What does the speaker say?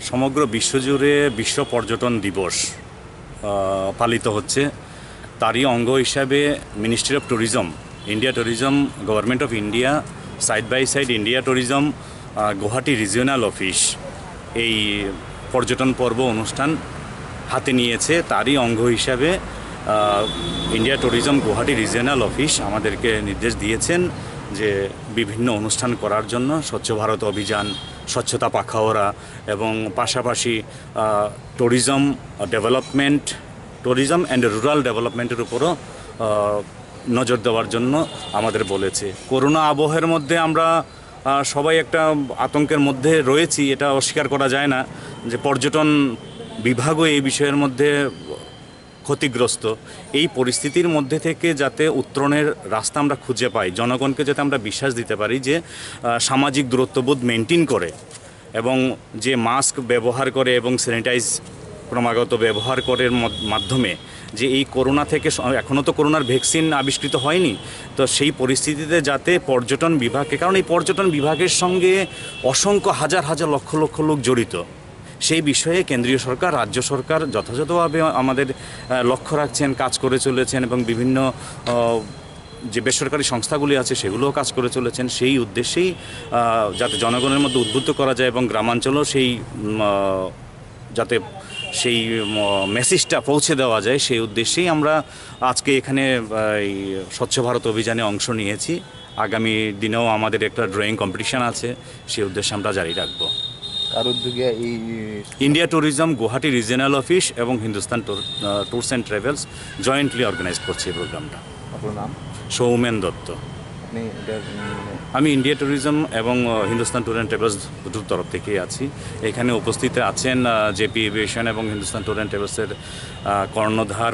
সমগ্র বিশ্বজুড়ে বিশ্ব পর্যটন দিবস পালিত হচ্ছে। তারই অঙ্গ হিসাবে ministry of tourism, India tourism, government of India, side by side India tourism, Guwahati regional office এই পর্যটন পর্ব অনুষ্ঠান হাতে নিয়েছে। তারই অঙ্গ হিসাবে India tourism Guwahati regional office আমাদেরকে নির্দেশ দিয়েছেন যে বিভিন্ন অনুষ্ঠান করার জন্য স্বচ্ছ ভারত অভিযান, স্বচ্ছতা পাখাওয়ারা এবং পাশাপাশি tourism development, tourism and rural ডেভেলপমেন্টের উপরও নজর দেওয়ার জন্য আমাদের বলেছে। করোনা আবহের মধ্যে আমরা সবাই একটা আতঙ্কের মধ্যে রয়েছি, এটা অস্বীকার করা যায় না যে পর্যটন বিভাগও এই বিষয়ের মধ্যে ক্ষতিগ্রস্ত। এই পরিস্থিতির মধ্যে থেকে যাতে উত্তরণের রাস্তা আমরা খুঁজে পাই, জনগণকে যাতে আমরা বিশ্বাস দিতে পারি যে সামাজিক দূরত্ববোধ মেনটেন করে এবং যে মাস্ক ব্যবহার করে এবং স্যানিটাইজ ক্রমাগত ব্যবহার করার মাধ্যমে যে এই করোনা থেকে, এখনও তো করোনার ভ্যাকসিন আবিষ্কৃত হয়নি, তো সেই পরিস্থিতিতে যাতে পর্যটন বিভাগকে, কারণ এই পর্যটন বিভাগের সঙ্গে অসংখ্য হাজার হাজার লক্ষ লক্ষ লোক জড়িত, সেই বিষয়ে কেন্দ্রীয় সরকার, রাজ্য সরকার যথাযথভাবে আমাদের লক্ষ্য রাখছেন, কাজ করে চলেছেন এবং বিভিন্ন যে বেসরকারি সংস্থাগুলি আছে সেগুলোও কাজ করে চলেছেন। সেই উদ্দেশ্যেই যাতে জনগণের মধ্যে উদ্বুদ্ধ করা যায় এবং গ্রামাঞ্চলেও সেই যাতে সেই মেসেজটা পৌঁছে দেওয়া যায়, সেই উদ্দেশ্যেই আমরা আজকে এখানে এই স্বচ্ছ ভারত অভিযানে অংশ নিয়েছি। আগামী দিনেও আমাদের একটা ড্রয়িং কম্পিটিশান আছে, সেই উদ্দেশ্যে আমরা জারি রাখবো। কার উদ্যোগে এই India tourism Guwahati regional office এবং Hindustan tours and travels jointly organise করছে এই প্রোগ্রামটা। আপনার নাম? সৌমেন দত্ত। আপনি আমি ইন্ডিয়া ট্যুরিজম এবং হিন্দুস্তান ট্যুর অ্যান্ড ট্রাভেলস দুটোর তরফ থেকেই আছি। এখানে উপস্থিত আছেন জেপি এভিয়েশন এবং হিন্দুস্তান ট্যুর অ্যান্ড ট্রাভেলসের কর্ণধার